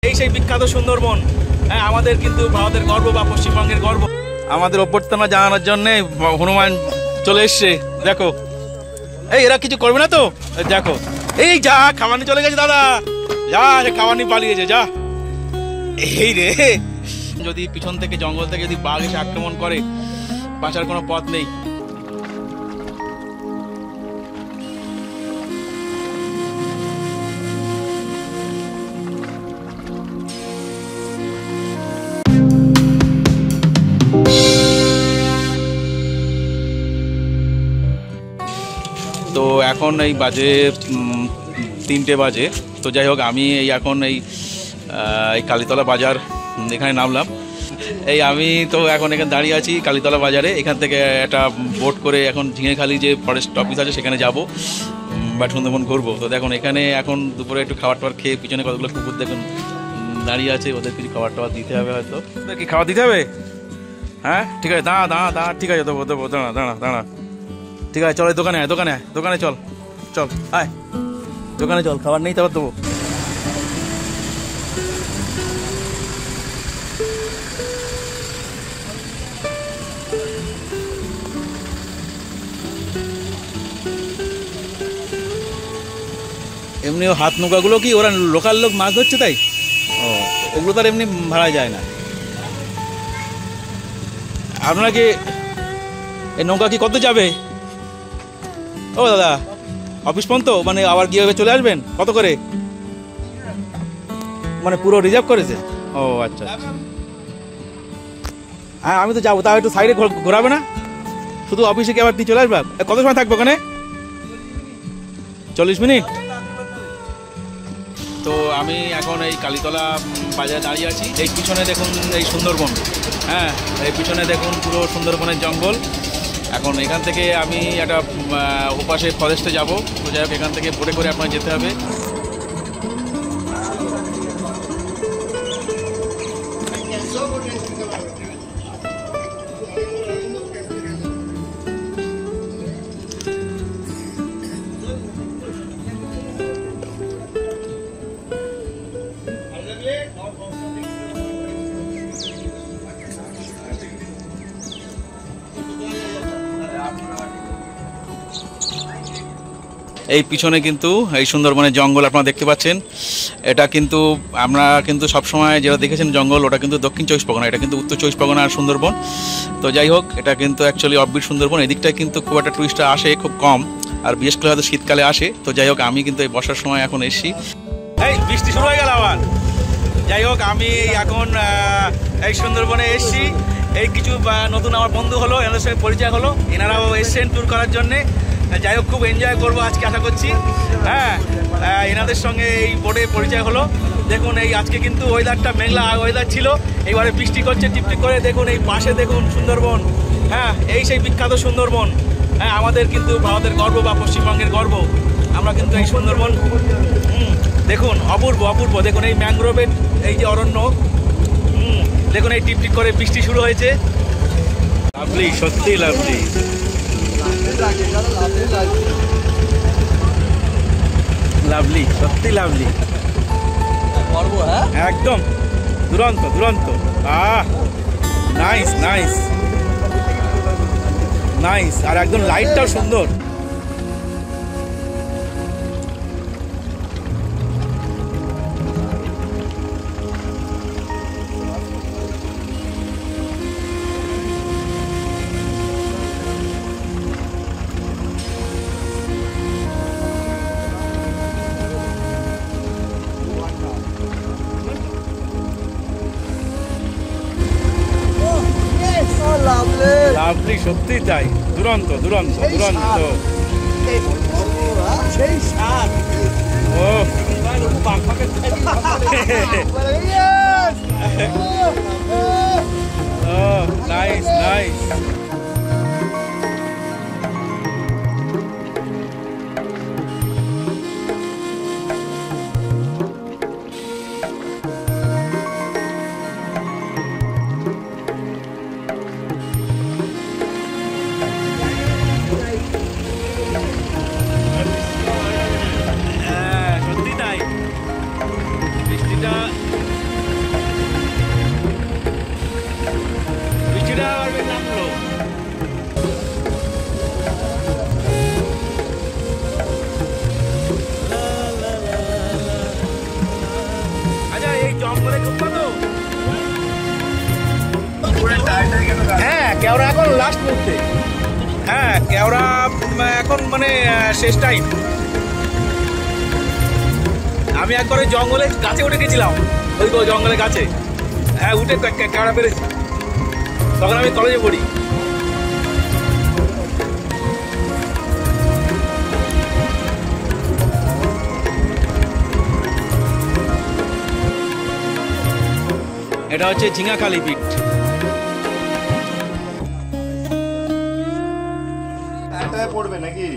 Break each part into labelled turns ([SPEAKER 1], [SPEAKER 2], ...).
[SPEAKER 1] এই সেই বিখ্যাত সুন্দরবন। হ্যাঁ, আমাদের কিন্তু ভারতের গর্ব বা পশ্চিমবঙ্গের গর্ব। আমাদের অভ্যর্থনা জানানোর জন্য হনুমান চলে এসছে। দেখো, এই এরা কিছু করবে না তো? দেখো, এই যা খাবার নিয়ে চলে গেছে দাদা, যা খাবার নিয়ে পালিয়েছে, যা। এই রে, যদি পিছন থেকে জঙ্গল থেকে যদি বাঘ এসে আক্রমণ করে, বাঁচার কোনো পথ নেই। তো এখন এই বাজে 3টে বাজে। তো যাই হোক, আমি এই এখন এই কালীতলা বাজার এখানে নামলাম। এই আমি তো এখন এখানে দাঁড়িয়ে আছি কালীতলা বাজারে। এখান থেকে একটা বোট করে এখন ঝিঙেখালি যে ফরেস্ট অফিস আছে সেখানে যাব বা সুন্দরবন ঘুরবো। তো দেখুন, এখানে এখন দুপুরে একটু খাবার টাবার খেয়ে পিছনে কতগুলো কুকুর দেখুন দাঁড়িয়ে আছে, ওদের কিছু খাবার টাবার দিতে হবে হয়তো। ওদের কি খাবার দিতে হবে? হ্যাঁ, ঠিক আছে, দাঁড়া দাঁড়া দাঁড়া, ঠিক আছে, দেবো দেবো, দাঁড়া দাঁড়া দাঁড়া, ঠিক আছে, চল দোকানে দোকানে দোকানে চল চল, আয় দোকানে চল, খাবার নেই তারপর দেবো। এমনি হাত নৌকাগুলো কি ওরা লোকাল লোক মাছ ধরছে তাই? ও, ওগুলো তো আর এমনি ভাড়া যায় না। আপনারা কি এই নৌকা কি কত যাবে? ও দাদা, অফিস পর্যন্ত মানে আবার কীভাবে চলে আসবেন? কত করে? মানে পুরো রিজার্ভ করেছে? ও আচ্ছা, হ্যাঁ আমি তো যাবো, তাও একটু সাইডে ঘোরাবে না? শুধু অফিসে কি আবার দিয়ে চলে আসবে? কত সময় থাকবো ওখানে? 40 মিনিট। তো আমি এখন এই কালীতলা বাজারে দাঁড়িয়ে আছি। এই পিছনে দেখুন এই সুন্দরবন। হ্যাঁ, এই পিছনে দেখুন পুরো সুন্দরবনের জঙ্গল। এখন এখান থেকে আমি একটা ওপাশে ফরেস্টে যাব। তো যাই হোক, এখান থেকে বোটে করে আপনার যেতে হবে। এই পিছনে কিন্তু এই সুন্দরবনের জঙ্গল আপনারা দেখতে পাচ্ছেন। এটা কিন্তু আমরা কিন্তু সবসময় যেটা দেখেছেন জঙ্গল, ওটা কিন্তু দক্ষিণ 24 পরগনা, এটা কিন্তু উত্তর 24 পরগনার সুন্দরবন। তো যাই হোক, এটা কিন্তু অ্যাকচুয়ালি অফবিট সুন্দরবন। এদিকটায় কিন্তু খুব একটা টুরিস্টরা আসে খুব কম, আর বিশেষ করে হয়তো শীতকালে আসে। তো যাই হোক, আমি কিন্তু এই বর্ষার সময় এখন এসেছি। এই বৃষ্টি শুরু হয়ে গেল আবার। যাই হোক, আমি এখন এই সুন্দরবনে এসেছি। এই কিছু নতুন আমার বন্ধু হলো, এনাদের সঙ্গে পরিচয় হলো, এনারাও এসছেন ট্যুর করার জন্যে। যাই হোক, খুব এনজয় করবো আজকে আশা করছি। হ্যাঁ, এনাদের সঙ্গে এই বোর্ডে পরিচয় হলো। দেখুন, এই আজকে কিন্তু ওয়েদারটা মেঘলা ওয়েদার ছিল, এইবারে বৃষ্টি করছে টিপটিপ করে। দেখুন এই পাশে দেখুন সুন্দরবন। হ্যাঁ, এই সেই বিখ্যাত সুন্দরবন। হ্যাঁ, আমাদের কিন্তু ভারতের গর্ব বা পশ্চিমবঙ্গের গর্ব। আমরা কিন্তু এই সুন্দরবন দেখুন অপূর্ব অপূর্ব। দেখুন এই ম্যানগ্রোভের এই যে অরণ্য, দেখুন এই টিপটিপ করে বৃষ্টি শুরু হয়েছে। লাভলি, সত্যি লাভলি, লাভলি, সত্যি লাভলি, একদম দুরন্ত দুরন্ত। নাইস নাইস নাইস, আর একদম লাইটটাও সুন্দর। লাভলি, সত্যি তাই, দুরন্ত দুরন্ত দুরন্ত। ও নাইস নাইস। সত্যি তাই, বৃষ্টিটা জঙ্গলে ঢুকবো তো। হ্যাঁ, কেওড়া এখন লাস্ট মুহূর্তে। হ্যাঁ, কেওড়া এখন মানে শেষ টাইম। আমি একবার ওই জঙ্গলে গাছে উঠে গেছিলাম, ওই তো জঙ্গলে গাছে। হ্যাঁ, উঠে কেওড়া পেরেছি, তখন আমি কলেজে পড়ি। এটা হচ্ছে ঝিঙাখালি বিট।
[SPEAKER 2] পড়বে নাকি?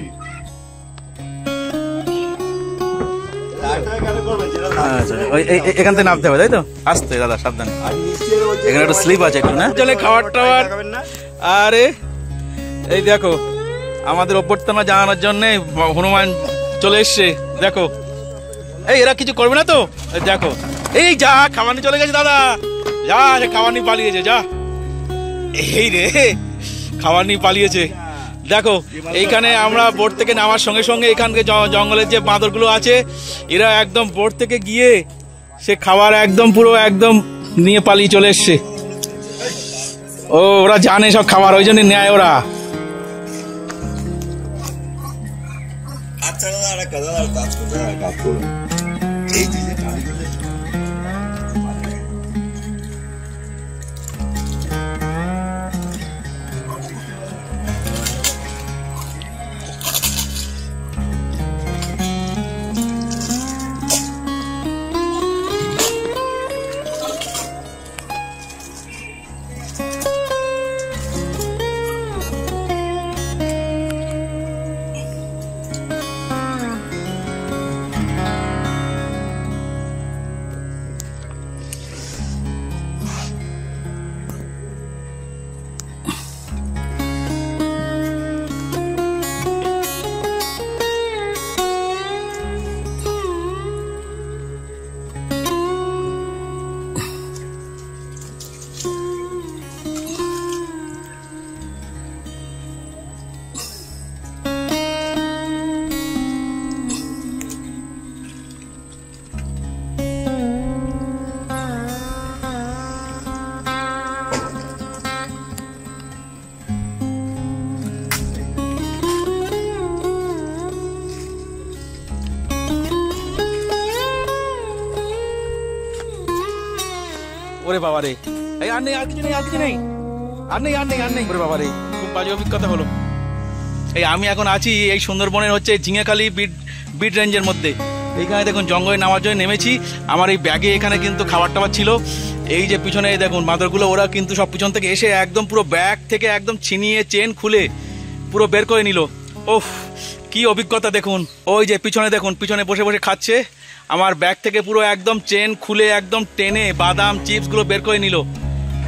[SPEAKER 1] এখান থেকে নামতে হবে, তাই তো? আসতে দাদা, সাবধানে, এখানে একটু স্লিপ আছে একটু না। চলে খাবার টাবার। আরে এই দেখো, আমাদের অভ্যর্থনা জানানোর জন্য হনুমান চলে এসছে। দেখো, এই এরা কিছু করবে না তো? দেখো, এই যা খাবার নিয়ে চলে গেছে দাদা, যা খাবার নিয়ে পালিয়েছে, যা। এই রে, খাবার নিয়ে পালিয়েছে। দেখো, এইখানে আমরা বোট থেকে নামার সঙ্গে সঙ্গে এখানকে জঙ্গলের যে বাঁদরগুলো আছে, এরা একদম বোট থেকে গিয়ে সে খাবার একদম পুরো একদম নিয়ে পালিয়ে চলে এসছে। ও, ওরা জানে সব খাবার, ওই জন্য নেয় ওরা।
[SPEAKER 2] আচ্ছা দাদা, কাজ করুন। এই
[SPEAKER 1] ওরে বাবা রে, এই আর নেই, আর কিছু নেই, আর কিছু নেই, আর নেই, আর নেই, আর নেই। ওরে বাবা রে, খুব বাজে অভিজ্ঞতা হলো। এই আমি এখন আছি এই সুন্দরবনের হচ্ছে ঝিঙাখালি বিট রেঞ্জের মধ্যে। এইখানে দেখুন জঙ্গলে নামার জন্য নেমেছি। আমার এই ব্যাগে এখানে কিন্তু খাবার টাবার ছিল। এই যে পিছনে দেখুন বাঁদরগুলো, ওরা কিন্তু সব পিছন থেকে এসে একদম পুরো ব্যাগ থেকে একদম ছিনিয়ে চেন খুলে পুরো বের করে নিল। ওফ, কি অভিজ্ঞতা দেখুন। ওই যে পিছনে দেখুন, পিছনে বসে বসে খাচ্ছে। আমার ব্যাগ থেকে পুরো একদম চেন খুলে একদম টেনে বাদাম চিপসগুলো বের করে নিল।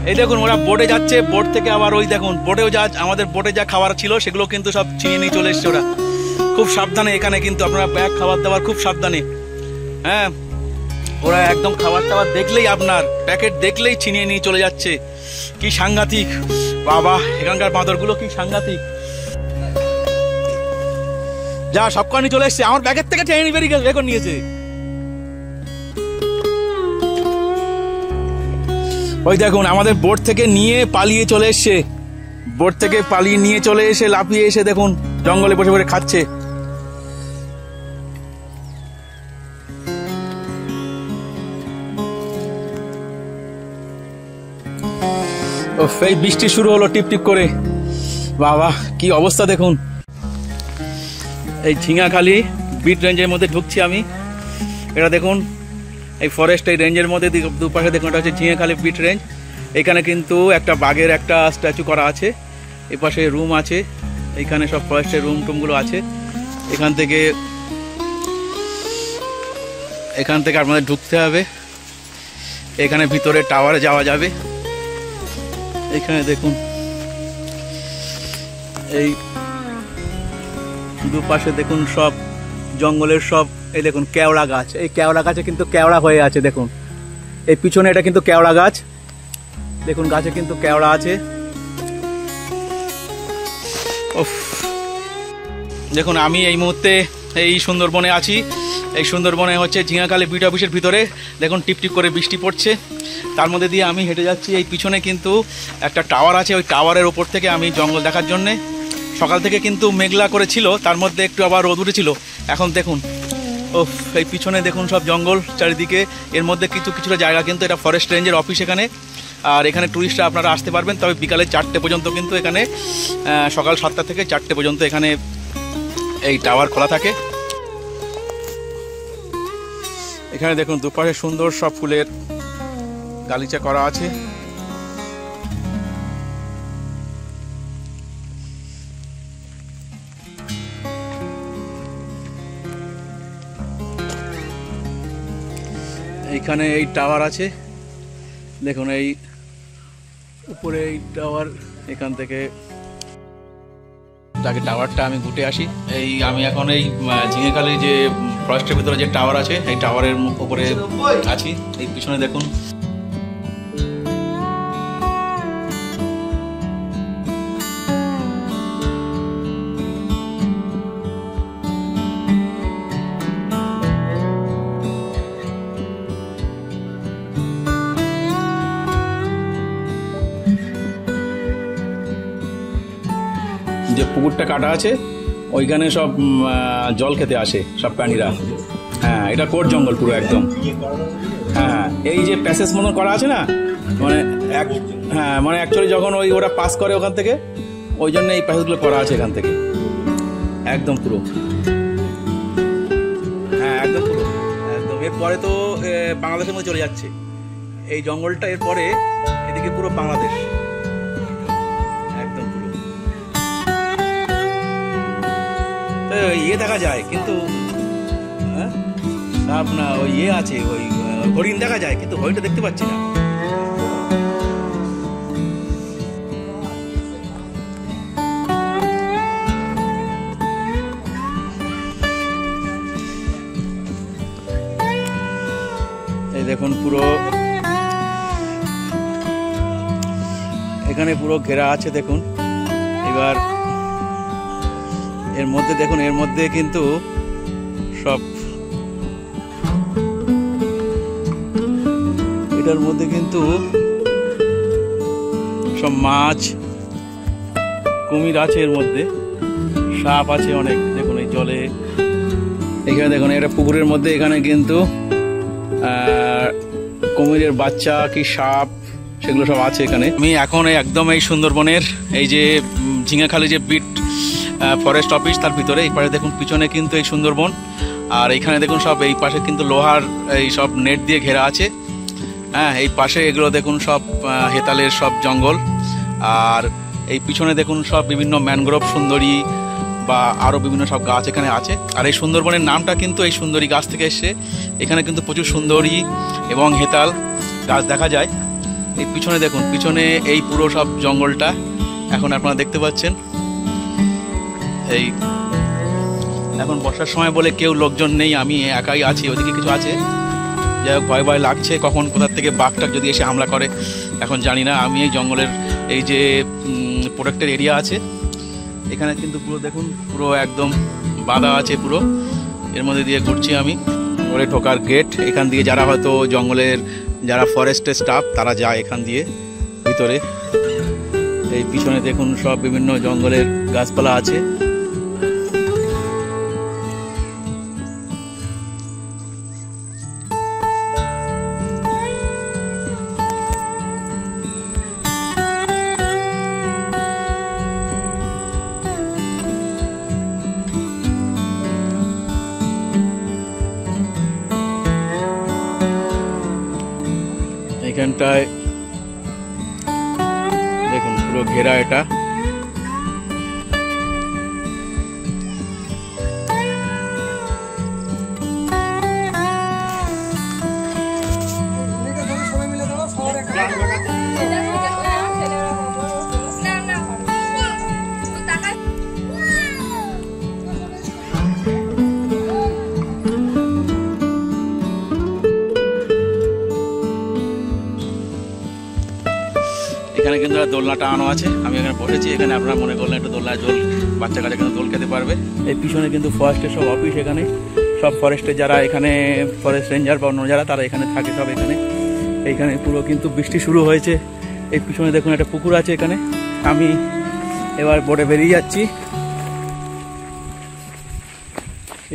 [SPEAKER 1] এই দেখুন, ওরা বোটে যাচ্ছে, বোট থেকে আবার ওই দেখুন বোটেও যা আমাদের বোটে যা খাবার ছিল সেগুলো কিন্তু সব ছিনিয়ে নিয়ে চলে এসছে ওরা। খুব সাবধানে এখানে কিন্তু আপনারা ব্যাগ খাবার দাবার খুব সাবধানে। হ্যাঁ, ওরা একদম খাবার টাবার দেখলেই আপনার প্যাকেট দেখলেই ছিনিয়ে নিয়ে চলে যাচ্ছে। কি সাংঘাতিক বাবা, এখানকার বাঁদরগুলো কি সাংঘাতিক। যা সব কানি চলে এসছে, আমার ব্যাগের থেকে টেনে বের করে নিয়েছে। ওই দেখুন আমাদের বোট থেকে নিয়ে পালিয়ে চলে এসছে, বোট থেকে পালিয়ে নিয়ে চলে এসে লাফিয়ে এসে দেখুন জঙ্গলে বসে বসে খাচ্ছে। এই বৃষ্টি শুরু হলো টিপ টিপ করে। বাবা কি অবস্থা দেখুন। এই ঝিঙাখালি বিট রেঞ্জের মধ্যে ঢুকছি আমি। এটা দেখুন এই ফরেস্ট, এই রেঞ্জের মধ্যে দুপাশে দেখুন, এটা হচ্ছে ঝিঙাখালি বিট রেঞ্জ। এখানে কিন্তু একটা বাঘের একটা স্ট্যাচু করা আছে। এপাশে রুম আছে, এইখানে সব ফরেস্টের রুম টুমগুলো আছে। এখান থেকে আপনাদের ঢুকতে হবে। এখানে ভিতরে টাওয়ারে যাওয়া যাবে। এখানে দেখুন এই দুপাশে দেখুন সব জঙ্গলের সব, এই দেখুন কেওড়া গাছ। এই কেওড়া গাছে কিন্তু কেওড়া হয়ে আছে দেখুন। এই পিছনে এটা কিন্তু কেওড়া গাছ, দেখুন গাছে কিন্তু কেওড়া আছে। দেখুন আমি এই মুহূর্তে এই সুন্দরবনে আছি। এই সুন্দরবনে হচ্ছে ঝিঙাখালী বিট অফিসের ভিতরে দেখুন টিপটিপ করে বৃষ্টি পড়ছে, তার মধ্যে দিয়ে আমি হেঁটে যাচ্ছি। এই পিছনে কিন্তু একটা টাওয়ার আছে, ওই টাওয়ারের ওপর থেকে আমি জঙ্গল দেখার জন্যে। সকাল থেকে কিন্তু মেঘলা করে ছিল, তার মধ্যে একটু আবার রোদ উঠেছিল। এখন দেখুন ও এই পিছনে দেখুন সব জঙ্গল চারিদিকে। এর মধ্যে কিছুটা জায়গা কিন্তু এটা ফরেস্ট রেঞ্জের অফিস এখানে। আর এখানে ট্যুরিস্টরা আপনারা আসতে পারবেন, তবে বিকালে 4টে পর্যন্ত কিন্তু এখানে, সকাল 7টা থেকে 4টে পর্যন্ত এখানে এই টাওয়ার খোলা থাকে। এখানে দেখুন দুপাশে সুন্দর সব ফুলের গালিচা করা আছে। এইখানে এই টাওয়ার আছে দেখুন, এই উপরে এই টাওয়ার। এখান থেকে আগে টাওয়ারটা আমি ঘুরে আসি। এই আমি এখন এই ঝিঙেখালি যে ফরেস্টের ভিতরে যে টাওয়ার আছে, এই টাওয়ারের উপরে আছি। এই পিছনে দেখুন যে পুকুরটা কাটা আছে, ওইখানে সব জল খেতে আসে সব প্রাণীরা। হ্যাঁ, এটা কোট জঙ্গল পুরো একদম। হ্যাঁ, এই যে প্যাসেজ মতন করা আছে না, মানে হ্যাঁ মানে অ্যাকচুয়ালি যখন ওরা পাস করে ওখান থেকে, ওই জন্য এই প্যাসেজগুলো করা আছে এখান থেকে একদম পুরো। হ্যাঁ একদম পুরো একদম। এরপরে তো বাংলাদেশের মধ্যে চলে যাচ্ছে এই জঙ্গলটা, এরপরে এদিকে পুরো বাংলাদেশ একদম পুরো। ইয়ে দেখা যায় কিন্তু না, ওই ইয়ে আছে, ওই হরিণ দেখা যায়, কিন্তু হরিণটা দেখতে পাচ্ছি না। এই দেখুন পুরো এখানে পুরো ঘেরা আছে দেখুন। এবার এর মধ্যে দেখুন, এর মধ্যে কিন্তু সব, এটার মধ্যে কিন্তু সব মাছ, কুমির আছে, এর মধ্যে সাপ আছে অনেক দেখুন এই জলে। এখানে দেখুন এটা পুকুরের মধ্যে, এখানে কিন্তু কুমিরের বাচ্চা কি সাপ সেগুলো সব আছে এখানে। আমি এখন একদম এই সুন্দরবনের এই যে ঝিঙাখালী যে বিট ফরেস্ট অফিস, তার ভিতরে এই পাশে দেখুন পিছনে কিন্তু এই সুন্দরবন। আর এইখানে দেখুন সব এই পাশে কিন্তু লোহার এই সব নেট দিয়ে ঘেরা আছে। হ্যাঁ, এই পাশে এগুলো দেখুন সব হেতালের সব জঙ্গল। আর এই পিছনে দেখুন সব বিভিন্ন ম্যানগ্রোভ, সুন্দরী বা আরও বিভিন্ন সব গাছ এখানে আছে। আর এই সুন্দরবনের নামটা কিন্তু এই সুন্দরী গাছ থেকে এসছে। এখানে কিন্তু প্রচুর সুন্দরী এবং হেতাল গাছ দেখা যায়। এই পিছনে দেখুন, পিছনে এই পুরো সব জঙ্গলটা এখন আপনারা দেখতে পাচ্ছেন। এই এখন বর্ষার সময় বলে কেউ লোকজন নেই, আমি একাই আছি। ওদিকে কিছু আছে, যাই হোক ভয় ভয় লাগছে কখন কোথার থেকে বাঘটা যদি এসে হামলা করে এখন জানি না। আমি এই জঙ্গলের এই যে প্রোটেক্টেড এরিয়া আছে, এখানে কিন্তু পুরো দেখুন পুরো একদম বাঁধা আছে পুরো। এর মধ্যে দিয়ে ঘুরছি আমি। ওরে ঢোকার গেট, এখান দিয়ে যারা হয়তো জঙ্গলের যারা ফরেস্টের স্টাফ তারা যায় এখান দিয়ে ভিতরে। এই পিছনে দেখুন সব বিভিন্ন জঙ্গলের গাছপালা আছে। এখানটায় দেখুন পুরো ঘেরা এটা। এখানে কিন্তু দোলনা টানানো আছে, আমি এখানে বসেছি। এখানে আপনারা মনে করলেন একটু দোলনায় বাচ্চা কাচ্চা কিন্তু দোল খেতে পারবে। এই পিছনে কিন্তু ফরেস্টের সব অফিস, এখানে সব ফরেস্টে যারা এখানে ফরেস্ট রেঞ্জার বা অন্য যারা তারা এখানে থাকে সব এইখানে পুরো কিন্তু বৃষ্টি শুরু হয়েছে। এই পিছনে দেখুন একটা পুকুর আছে এখানে। আমি এবার বোটে বেরিয়ে যাচ্ছি।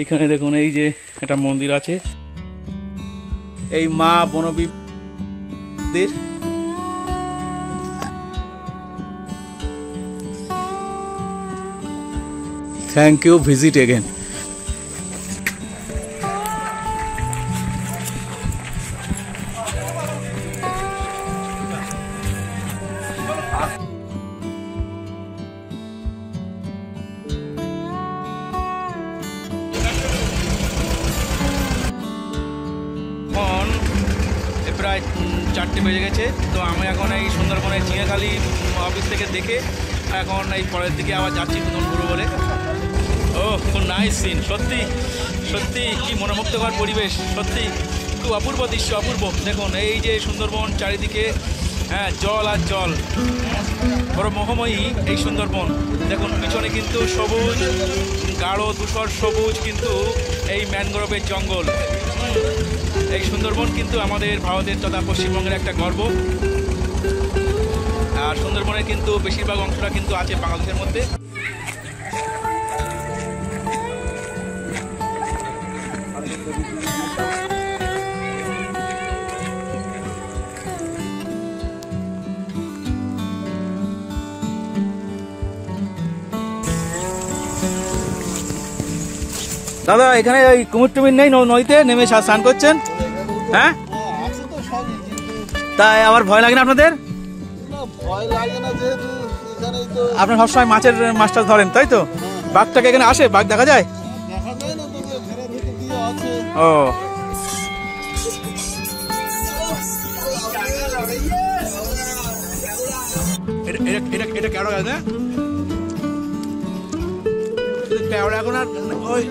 [SPEAKER 1] এইখানে দেখুন এই যে একটা মন্দির আছে, এই মা বনবিবির। Thank you, visit again. প্রায় 4টে বেজে গেছে। তো আমি এখন এই সুন্দরবনের চিড়িয়াখালি অফিস থেকে দেখে এখন এই পরের দিকে আবার যাচ্ছি নতুন ঘুরো বলে। ও খুব নাইস সিন, সত্যি সত্যি কি মনোমুগ্ধকর পরিবেশ, সত্যি খুব অপূর্ব দৃশ্য, অপূর্ব। দেখুন এই যে সুন্দরবন চারিদিকে, হ্যাঁ জল আর জল, বড় মোহময়ী এই সুন্দরবন। দেখুন পিছনে কিন্তু সবুজ, গাঢ় ধূসর সবুজ কিন্তু এই ম্যানগ্রোভের জঙ্গল। এই সুন্দরবন কিন্তু আমাদের ভারতের তথা পশ্চিমবঙ্গের একটা গর্ব। আর সুন্দরবনের কিন্তু বেশিরভাগ অংশটা কিন্তু আছে বাংলাদেশের মধ্যে। দাদা এখানে ওই কুমির টুমির নেই নদীতে নেমে স্নান করছেন? হ্যাঁ তাই আবার ভয় লাগে না আপনাদের? আপনার সবসময় মাছের মাছ টাছ ধরেন তাই তো? বাঘটাকে এখানে আসে, বাঘ দেখা যায়? ও এটা কেওড়া গাছ না? কেওড়া এখন আর ওই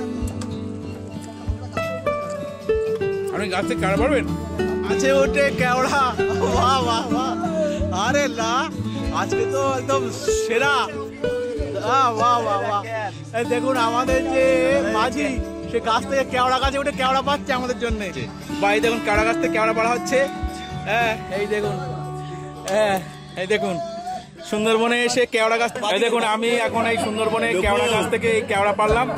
[SPEAKER 1] আপনি গাছ থেকে কেওড়া পারবেন?
[SPEAKER 3] আছে ওটে কেওড়া, বাহ বাহ বাহ, আরে না আজকে তো একদম সেরা, বাহ বাহ বাহ। এই দেখুন আমাদের যে মাঝি, সে গাছ থেকে কেওড়া গাছে উঠে কেওড়া পাচ্ছে আমাদের জন্য।
[SPEAKER 1] বা এই দেখুন কেওড়া গাছ থেকে কেওড়া পাড়া হচ্ছে। হ্যাঁ এই দেখুন, হ্যাঁ এই দেখুন সুন্দরবনে এসে কেওড়া গাছ। এই দেখুন আমি এখন এই সুন্দরবনে কেওড়া গাছ থেকে এই কেওড়া পারলাম।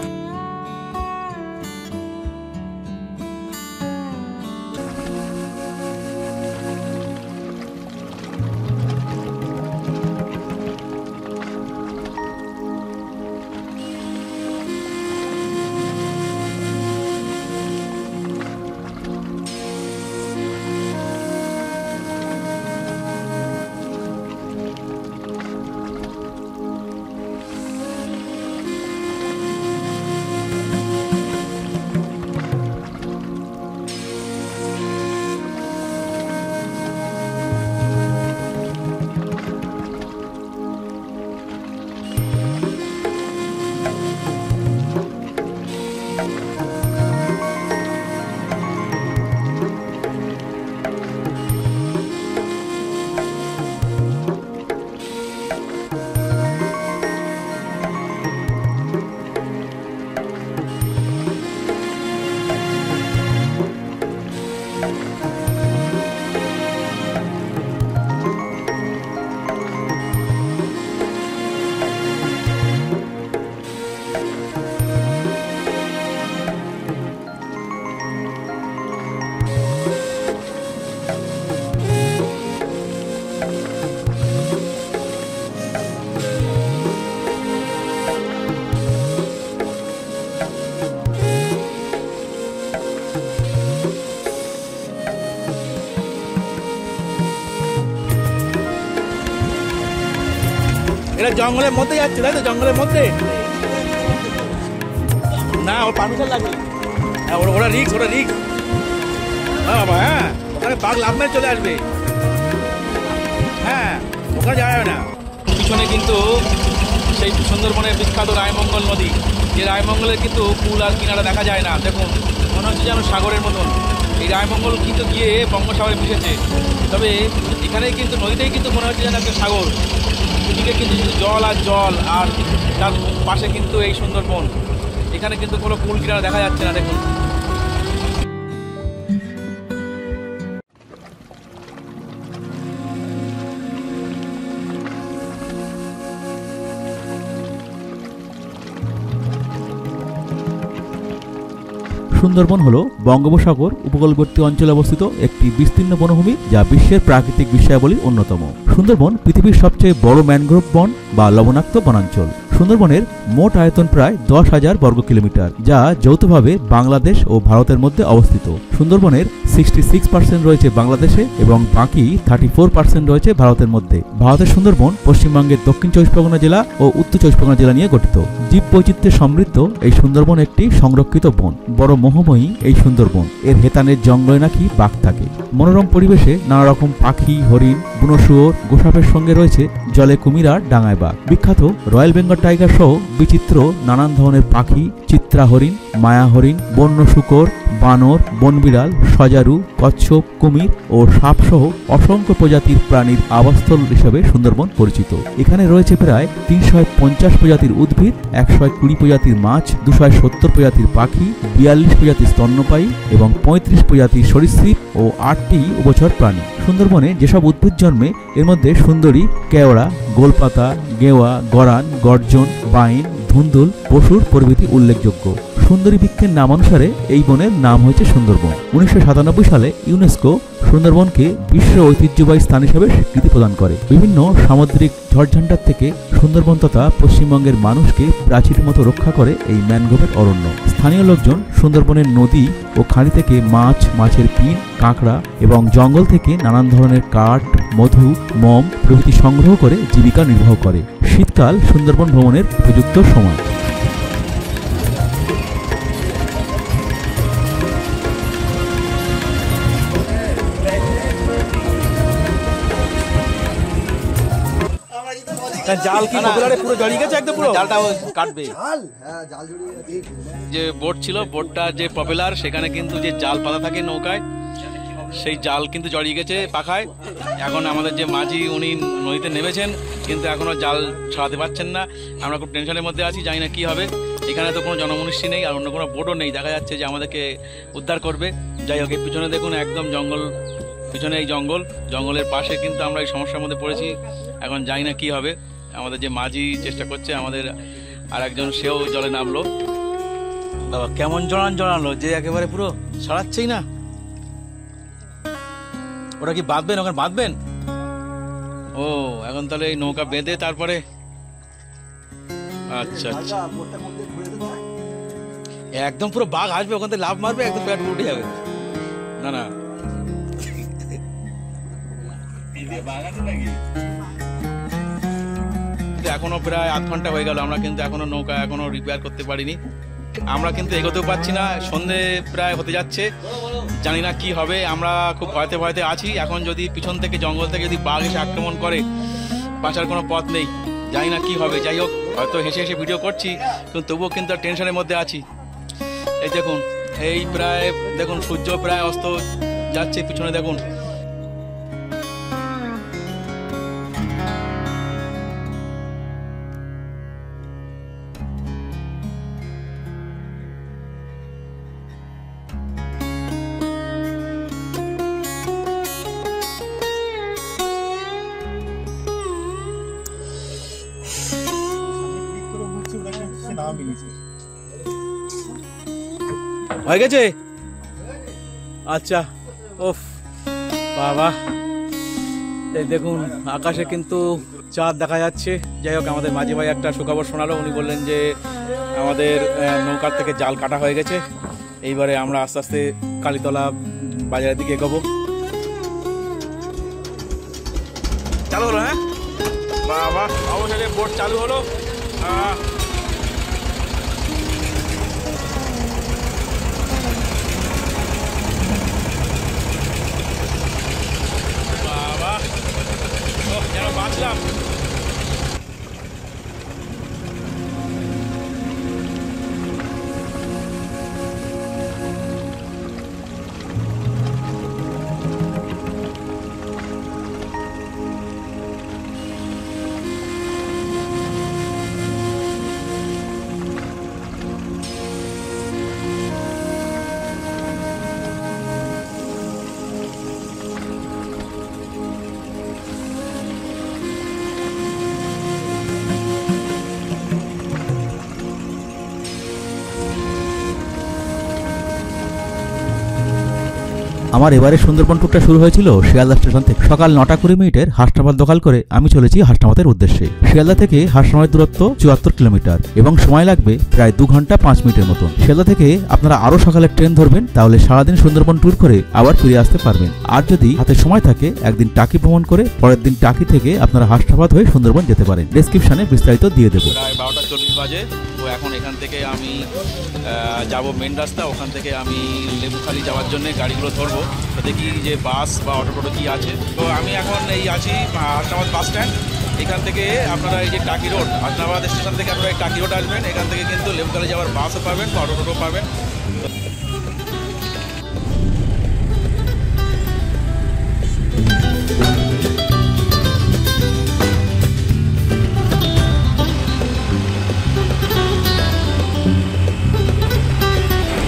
[SPEAKER 1] এটা জঙ্গলের মধ্যে যাচ্ছে তাই তো? জঙ্গলের মধ্যে না, ওর পারমিশন লাগবে। হ্যাঁ ওরা রিক্স, ওরা রিক্স। হ্যাঁ বাবা, হ্যাঁ ওখানে বাঘ লাভ মেরে চলে আসবে। হ্যাঁ ওখানে যাওয়া যাবে না। পিছনে কিন্তু সেই সুন্দরবনের বিখ্যাত রায়মঙ্গল নদী, যে রায়মঙ্গলের কিন্তু কুল আর কিনারা দেখা যায় না। দেখুন মনে হচ্ছে যেন সাগরের মতন। এই রায়মঙ্গল কিন্তু গিয়ে বঙ্গোসাগরে মিশেছে, তবে এখানেই কিন্তু নদীটাই কিন্তু মনে হচ্ছে যেন একটা সাগর। এদিকে কিন্তু জল আর জল, আর তার পাশে কিন্তু এই সুন্দরবন। এখানে কিন্তু কোনো কুল কিনারা দেখা যাচ্ছে না। দেখুন
[SPEAKER 4] সুন্দরবন হল বঙ্গোপসাগর উপকূলবর্তী অঞ্চলে অবস্থিত একটি বিস্তীর্ণ বনভূমি, যা বিশ্বের প্রাকৃতিক বিষয়াবলীর অন্যতম। সুন্দরবন পৃথিবীর সবচেয়ে বড় ম্যানগ্রোভ বন বা লবণাক্ত বনাঞ্চল। সুন্দরবনের মোট আয়তন প্রায় 10,000 বর্গ কিলোমিটার, যা যৌথভাবে বাংলাদেশ ও ভারতের মধ্যে অবস্থিত। সুন্দরবনের 66% রয়েছে বাংলাদেশে এবং বাকি 34% রয়েছে ভারতের মধ্যে। ভারতের সুন্দরবন পশ্চিমবঙ্গের দক্ষিণ 24 পরগনা জেলা ও উত্তর 24 পরগনা জেলা নিয়ে গঠিত। জীব বৈচিত্র্যে সমৃদ্ধ এই সুন্দরবন একটি সংরক্ষিত বন। বড় মোহময়ী এই সুন্দরবন, এর হেতানের জঙ্গলে নাকি বাঘ থাকে। মনোরম পরিবেশে নানা রকম পাখি, হরিণ, বুনো শুয়োর, গোসাপের সঙ্গে রয়েছে জলে কুমির আর ডাঙায় বাঘ। বিখ্যাত রয়্যাল বেঙ্গল টাইগার সহ বিচিত্র নানান ধরনের পাখি, চিত্রা হরিণ, মায়া হরিণ, বন্য শূকর, বানর, বনবিড়াল, সজারু, কচ্ছপ, কুমির ও সাপসহ অসংখ্য প্রজাতির প্রাণীর আবাসস্থল হিসেবে সুন্দরবন পরিচিত। এখানে রয়েছে প্রায় 350 প্রজাতির উদ্ভিদ, 120 প্রজাতির মাছ, 270 প্রজাতির পাখি, 42 প্রজাতির স্তন্যপায়ী এবং 35 প্রজাতির সরীসৃপ ও 8টি উভচর প্রাণী। সুন্দরবনে যেসব উদ্ভিদ জন্মে এর মধ্যে সুন্দরী, কেওড়া, গোলপাতা, গেওয়া, গরান, গর্জন, বাইন, ধুন্দুল, পশুর প্রভৃতি উল্লেখযোগ্য। সুন্দরী বৃক্ষের নামানুসারে এই বনের নাম হয়েছে সুন্দরবন। 1997 সালে ইউনেস্কো সুন্দরবনকে বিশ্ব ঐতিহ্যবাহী স্থান হিসেবে স্বীকৃতি প্রদান করে। বিভিন্ন সামুদ্রিক ঝড়ঝান্ডার থেকে সুন্দরবন তথা পশ্চিমবঙ্গের মানুষকে প্রাচীর মতো রক্ষা করে এই ম্যানগ্রোভের অরণ্য। স্থানীয় লোকজন সুন্দরবনের নদী ও খাড়ি থেকে মাছ, মাছের পিন, কাঁকড়া এবং জঙ্গল থেকে নানান ধরনের কাঠ, মধু, মোম প্রভৃতি সংগ্রহ করে জীবিকা নির্বাহ করে। শীতকাল সুন্দরবন ভ্রমণের উপযুক্ত সময়।
[SPEAKER 1] জাল কি পপুলারে পুরো জড়িয়ে গেছে একদম, পুরো জালটা কাটবে। যে বোট ছিল, বোটটা যে পপুলার, সেখানে কিন্তু যে জাল পাতা থাকে নৌকায়, সেই জাল কিন্তু জড়িয়ে গেছে পাখায়। এখন আমাদের যে মাঝি উনি নদীতে নেমেছেন, কিন্তু এখনো জাল ছাড়াতে পারছেন না। আমরা খুব টেনশনের মধ্যে আছি, জানি না কি হবে। এখানে তো কোনো জনমনুষ্য নেই আর অন্য কোনো বোটও নেই, দেখা যাচ্ছে যে আমাদেরকে উদ্ধার করবে। যাই হোক, এই পিছনে দেখুন একদম জঙ্গল, পিছনে এই জঙ্গলের পাশে কিন্তু আমরা এই সমস্যার মধ্যে পড়েছি। এখন জানি না কি হবে। আমাদের যে মাঝি চেষ্টা করছে, আমাদের আর একজন সেও জলে নামলো। বাবা কেমন জড়ালো যে একেবারে পুরো ছাড়াচ্ছেই না। ওটা কি বাঁধবেন? ওখানে বাঁধবেন? ও এখন তাহলে এই নৌকা বেঁধে তারপরে, আচ্ছা আচ্ছা, একদম পুরো বাঘ আসবে ওখান থেকে লাভ মারবে, একদম পেট উঠে যাবে। না না, এখনো প্রায় আধ ঘন্টা হয়ে গেল, আমরা কিন্তু এখনো নৌকা এখনো রিপেয়ার করতে পারিনি। আমরা কিন্তু এগোতেও পারছি না, সন্ধে প্রায় হতে যাচ্ছে, জানি না কি হবে। আমরা খুব ভয়তে আছি। এখন যদি পিছন থেকে জঙ্গল থেকে যদি বাঘ এসে আক্রমণ করে, বাঁচার কোনো পথ নেই, জানি না কি হবে। যাই হোক, হয়তো হেসে হেসে ভিডিও করছি, কিন্তু তবুও কিন্তু টেনশনের মধ্যে আছি। এই দেখুন, এই প্রায় দেখুন সূর্য প্রায় অস্ত যাচ্ছে, পিছনে দেখুন। হয়ে গেছে? আচ্ছা, ওফ বাবা, এই দেখুন আকাশে কিন্তু চাঁদ দেখা যাচ্ছে। যাই হোক, আমাদের মাঝি ভাই একটা সুখবর শোনালো। উনি বললেন যে আমাদের নৌকার থেকে জাল কাটা হয়ে গেছে। এইবারে আমরা আস্তে আস্তে কালীতলা বাজারের দিকে এগোবো। চালু হলো? হ্যাঁ বাবা, অবশেষে বোট চালু হলো। যেন বাঁচলাম।
[SPEAKER 4] আমার এবারে সুন্দরবন ট্যুরটা শুরু হয়েছিল শিয়ালদা স্টেশন থেকে। সকাল 9:20 হাসনাবাদ দখল করে আমি চলেছি হাসনাবাদের উদ্দেশ্যে। শিয়ালদা থেকে হাসনাবাদের দূরত্ব 74 কিলোমিটার এবং সময় লাগবে প্রায় 2 ঘন্টা 5 মিনিটের মতন। শিয়ালদা থেকে আপনারা আরো সকালে ট্রেন ধরবেন, তাহলে সারাদিন সুন্দরবন ট্যুর করে আবার ফিরে আসতে পারবেন। আর যদি হাতে সময় থাকে একদিন টাকি ভ্রমণ করে পরের দিন টাকি থেকে আপনারা হাসনাবাদ হয়ে সুন্দরবন যেতে পারেন। ডেসক্রিপশনে বিস্তারিত দিয়ে দেবো।
[SPEAKER 1] প্রায় 12:40 বাজে। তো এখন এখান থেকে আমি যাব মেন রাস্তা, ওখান থেকে আমি লেবুখালি যাওয়ার জন্য গাড়িগুলো ধরবো। তো দেখি যে বাস বা অটো টোটো কী আছে। তো আমি এখন এই আছি হাসনাবাদ বাস স্ট্যান্ড। এখান থেকে আপনারা এই যে টাকি রোড, হাসনাবাদ স্টেশন থেকে আপনারা এই টাকি রোড আসবেন। এখান থেকে কিন্তু লেবুখালি যাওয়ার বাসও পাবেন বা অটো টোটো পাবেন।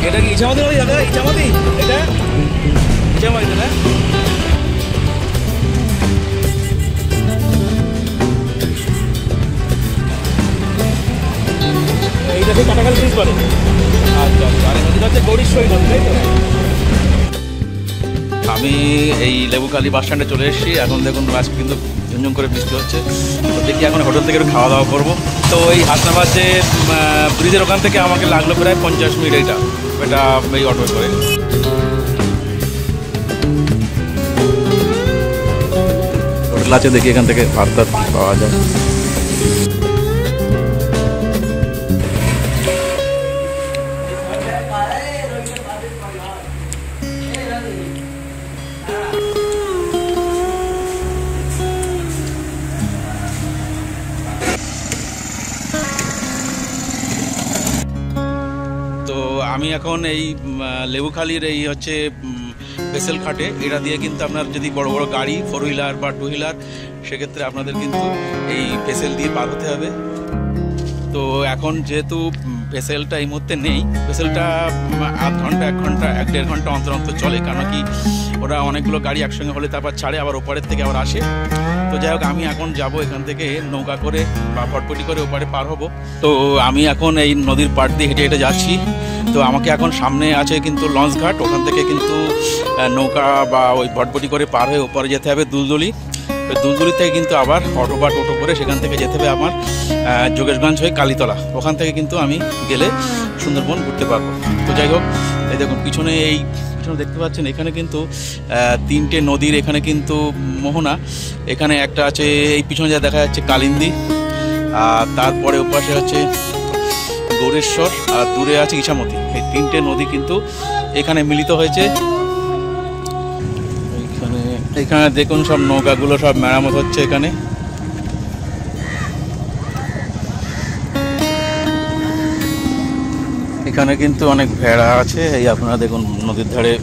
[SPEAKER 1] এটা কি ইছামতি বাড়ি দাদা? ইছামতি এটা ইছামতি না? এইটা সেই কাটাখাল ব্রিজ বলে। আচ্ছা আচ্ছা। আর নদীটা হচ্ছে গৌরীশ্বরী নদী, তাই তো? আমি এই লেবুখালি বাস স্ট্যান্ডে চলে এসেছি। এখন দেখুন আজকে কিন্তু ঝুমঝুম করে বৃষ্টি হচ্ছে। তো দেখি এখন হোটেল থেকে একটু খাওয়া দাওয়া করবো। তো এই হাসনাবাদ যে ব্রিজের ওখান থেকে আমাকে লাগলো প্রায় 50 মিনিট এটা এই অটো করে। হোটেল আছে, দেখি এখান থেকে ভাত টাত পাওয়া যায়। তো আমি এখন এই লেবুখালির এই হচ্ছে ভেসেল ঘাটে। এটা দিয়ে কিন্তু আপনার যদি বড় বড় গাড়ি 4 হুইলার বা 2 হুইলার, সেক্ষেত্রে আপনাদের কিন্তু এই ভেসেল দিয়ে পার হতে হবে। তো এখন যেহেতু ভেসেলটা এই মুহূর্তে নেই, ভেসেলটা আধ ঘন্টা 1 ঘন্টা 1-1.5 ঘন্টা অন্তর অন্তর চলে, কারণ কি ওরা অনেকগুলো গাড়ি একসঙ্গে হলে তারপর ছাড়ে, আবার ওপারের থেকে আবার আসে। তো যাই হোক, আমি এখন যাব এখান থেকে নৌকা করে বা ফটফটি করে ওপারে পার হব। তো আমি এখন এই নদীর পাড় দিয়ে হেঁটে হেঁটে যাচ্ছি। তো আমাকে এখন সামনে আছে কিন্তু লঞ্চ ঘাট, ওখান থেকে কিন্তু নৌকা বা ওই ফটফটি করে পার হয়ে ওপারে যেতে হবে দুলদুলি। দুলদুলি থেকে কিন্তু আবার অটো বা টোটো করে সেখান থেকে যেতে হবে আমার যোগেশগঞ্জ হয়ে কালীতলা। ওখান থেকে কিন্তু আমি গেলে সুন্দরবন ঘুরতে পারবো। তো যাই হোক, এই দেখুন পিছনে দেখতে পাচ্ছেন, এখানে কিন্তু 3টে নদীর এখানে কিন্তু মোহনা। এখানে একটা আছে এই পিছনে যা দেখা যাচ্ছে কালিন্দী, আর তারপরে ওপাশে আছে গৌরেশ্বর, আর দূরে আছে ইছামতি। এই 3টে নদী কিন্তু এখানে মিলিত হয়েছে। এখানে দেখুন সব নৌকাগুলো সব মেরামত হচ্ছে এখানে। এখানে কিন্তু অনেক ভেড়া আছে। এই আপনারা দেখুন নদীর ধারে।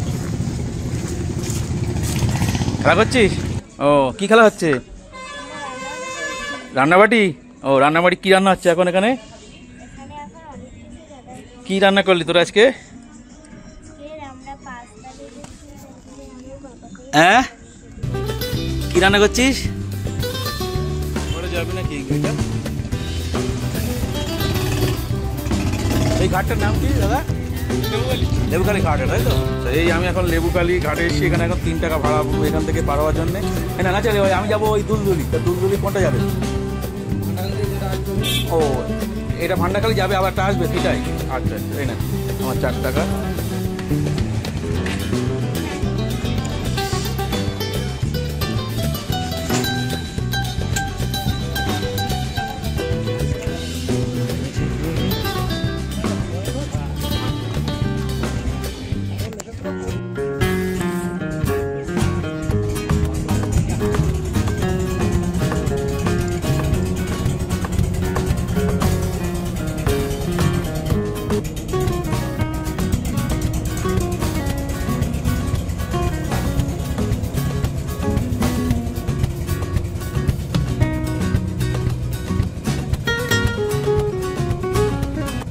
[SPEAKER 1] খেলা করছিস? ও, কি খেলা হচ্ছে? রান্নাবাটি? ও, রান্নাবাটি কি রান্না হচ্ছে এখন এখানে? কি রান্না করলি তোরা আজকে? হ্যাঁ, কি রান্না করছিস? যাবি নাকি? এই ঘাটটার নাম কি দাদা? লেবুখালি ঘাট, তাই তো? এই আমি এখন লেবুখালি ঘাটে এসেছি। এখানে এখন 3 টাকা ভাড়া এখান থেকে পার হওয়ার জন্য। না চলে ভাই, আমি যাবো ওই দুলদুলি। দুলদুলি কোনটা যাবে? ও, এটা ভান্ডাখালি যাবে, আবার একটা আসবে, সেটাই। আচ্ছা আচ্ছা, এই না আমার 4 টাকা।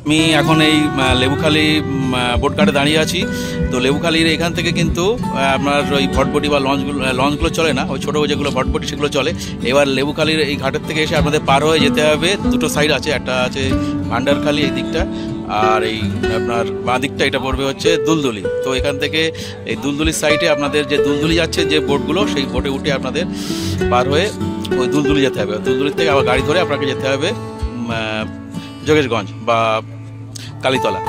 [SPEAKER 1] আমি এখন এই লেবুখালি বোটঘাটে দাঁড়িয়ে আছি। তো লেবুখালির এখান থেকে কিন্তু আপনার ওই ভটভটি বা লঞ্চগুলো চলে না, ওই ছোটো যেগুলো ভটভটি সেগুলো চলে। এবার লেবুখালির এই ঘাটের থেকে এসে আপনাদের পার হয়ে যেতে হবে, দুটো সাইড আছে, একটা আছে ভান্ডারখালি এই দিকটা, আর এই আপনার বাঁ দিকটা এটা পড়বে হচ্ছে দুলদুলি। তো এখান থেকে এই দুলদুলির সাইডে আপনাদের যে দুলদুলি যাচ্ছে যে বোটগুলো, সেই বোটে উঠে আপনাদের পার হয়ে ওই দুলদুলি যেতে হবে। দুলদুলির থেকে আবার গাড়ি ধরে আপনাকে যেতে হবে যোগেশগঞ্জ বা কালীতলা।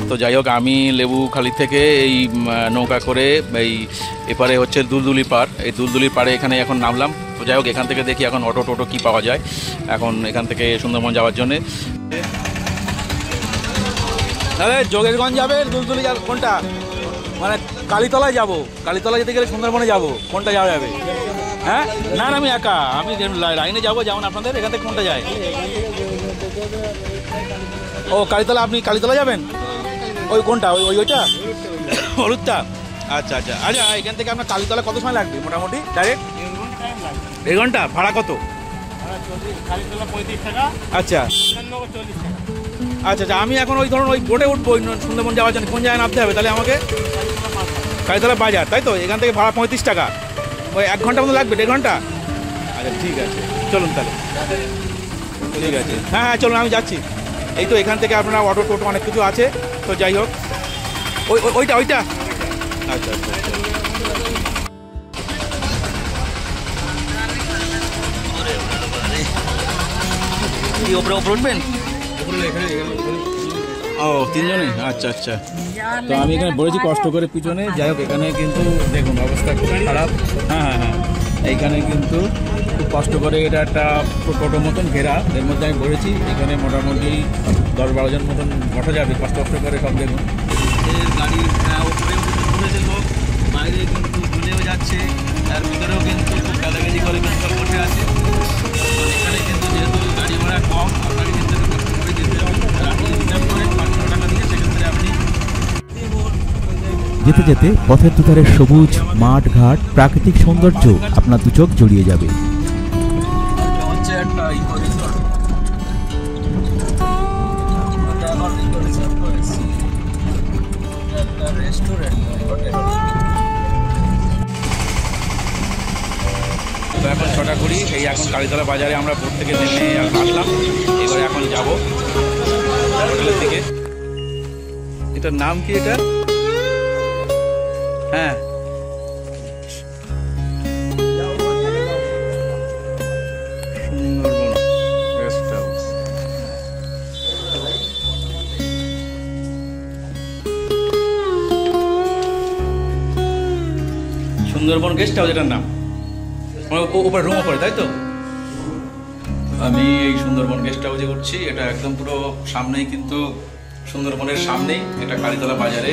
[SPEAKER 1] তো যাই হোক, আমি লেবুখালি থেকে এই নৌকা করে এই এপারে হচ্ছে দুলদুলি পার, এই দুলদুলির পাড়ে এখানে এখন নামলাম। তো যাই হোক, এখান থেকে দেখি এখন অটো টোটো কী পাওয়া যায় এখন এখান থেকে সুন্দরবন যাওয়ার জন্যে। তাহলে যোগেশগঞ্জ যাবে, দুলদুলি যাবে, কোনটা? মানে কালীতলায় যাব, কালীতলা যেতে গেলে সুন্দরবনে যাব, কোনটা যাওয়া যাবে? হ্যাঁ, না আমি একা, আমি লাইনে যাবো, যেমন আপনাদের এখান থেকে কোনটা যায়? ও কালীতলা, আপনি কালীতলা যাবেন? ওই কোনটা, ওইটা হলুদটা? আচ্ছা আচ্ছা আচ্ছা, এখান থেকে আপনার কালীতলা কত সময় লাগবে মোটামুটি ডাইরেক্ট? 1 ঘন্টা। ভাড়া কত? আচ্ছা আচ্ছা আচ্ছা, আমি এখন ওই ধরুন ওই বোটে উঠবো সুন্দরবন যাওয়ার জন্য, কোন জায়গায় নামতে হবে তাহলে আমাকে? কালীতলা বাজার, তাই তো? এখান থেকে ভাড়া 35 টাকা, ওই 1 ঘন্টা মতো লাগবে, 1.5 ঘন্টা? আচ্ছা ঠিক আছে, চলুন তাহলে। ঠিক আছে, হ্যাঁ হ্যাঁ চলুন, আমি যাচ্ছি। এই তো এখান থেকে আপনারা অটো টোটো অনেক কিছু আছে। তো যাই হোক, ওইটা আচ্ছা আচ্ছা ওপরে উঠবেন? ও 3 জনে? আচ্ছা আচ্ছা। তো আমি এখানে বলেছি কষ্ট করে পিছনে। যাই হোক, এখানে কিন্তু দেখুন অবস্থা খুব খারাপ। হ্যাঁ হ্যাঁ হ্যাঁ, এইখানে কিন্তু খুব কষ্ট করে, এটা একটা টোটো মতন ঘেরা, এর মধ্যে আমি বলেছি এখানে মোটামুটি 10-12 জন মতন বসা যাবে কষ্ট করে। সব দেখুন গাড়ির ওপরে উঠেছে লোক, বাইরে কিন্তু ঝুলেও যাচ্ছে, তার ভিতরেও কিন্তু খুব গালাগালি করে কিন্তু বসে আছে। এখানে কিন্তু যেহেতু গাড়ি ভাড়া কম, আপনাকে কিন্তু কষ্ট করে যেতে হবে। আপনি রিজার্ভ করেন 500 টাকা দিয়ে, সেক্ষেত্রে আপনি
[SPEAKER 4] যেতে যেতে পথের দুধারে সবুজ মাঠ ঘাট, প্রাকৃতিক সৌন্দর্য আপনার দু চোখ জড়িয়ে যাবে।
[SPEAKER 1] হচ্ছে একটা তো এখন 6টা 20, এই এখন কালীতলা বাজারে আমরা বোট থেকে নেমে আসলাম। এবারে এখন যাব হোটেলের দিকে। এটার নাম কি? এটা হ্যাঁ Sundarban guest house. Sundarban guest house এটার নাম, ওপরে রুম ওপরে, তাই তো? আমি এই সুন্দরবন গেস্ট হাউসে উঠছি। এটা একদম পুরো সামনেই, কিন্তু সুন্দরবনের সামনেই, এটা কালীতলা বাজারে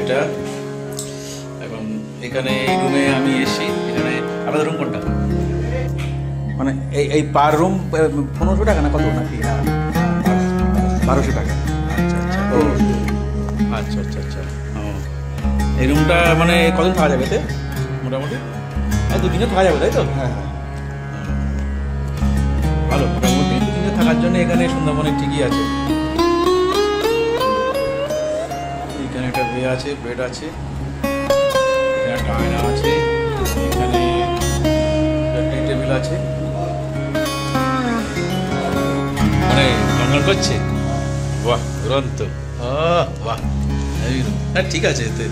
[SPEAKER 1] এটা। এখন এখানে এই রুমে আমি এসেছি। এখানে আপনাদের রুম কোনটা? মানে এই পার রুম 1500 টাকা না কত নাকি? 1200 টাকা। ও আচ্ছা আচ্ছা আচ্ছা। ও এই রুমটা মানে কদিন থাকা যাবে এতে মোটামুটি? আর 2 দিনে থাকা যাবে তাই তো?
[SPEAKER 2] হ্যাঁ হ্যাঁ।
[SPEAKER 1] ভালো, মোটামুটি 2 দিনে থাকার জন্য এখানে সুন্দরবনে ঠিকই আছে। এখানে একটা বে আছে, বেড আছে, এখানে একটা আয়না আছে, এখানে একটা টেবিল আছে। মানে জঙ্গল করছে, বাহ দুরন্ত, বাহ এই room। হ্যাঁ ঠিক আছে, এতে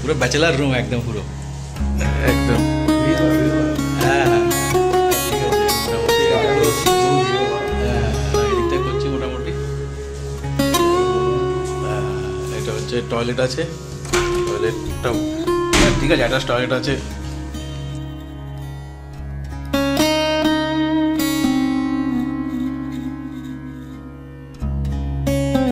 [SPEAKER 1] পুরো ব্যাচেলার রুম একদম, পুরো একদম। হ্যাঁ হ্যাঁ ঠিক আছে, মোটামুটি এদিকটা করছি মোটামুটি। এটা হচ্ছে টয়লেট আছে, টয়লেটটাও ঠিক আছে, অ্যাটাচ টয়লেট আছে।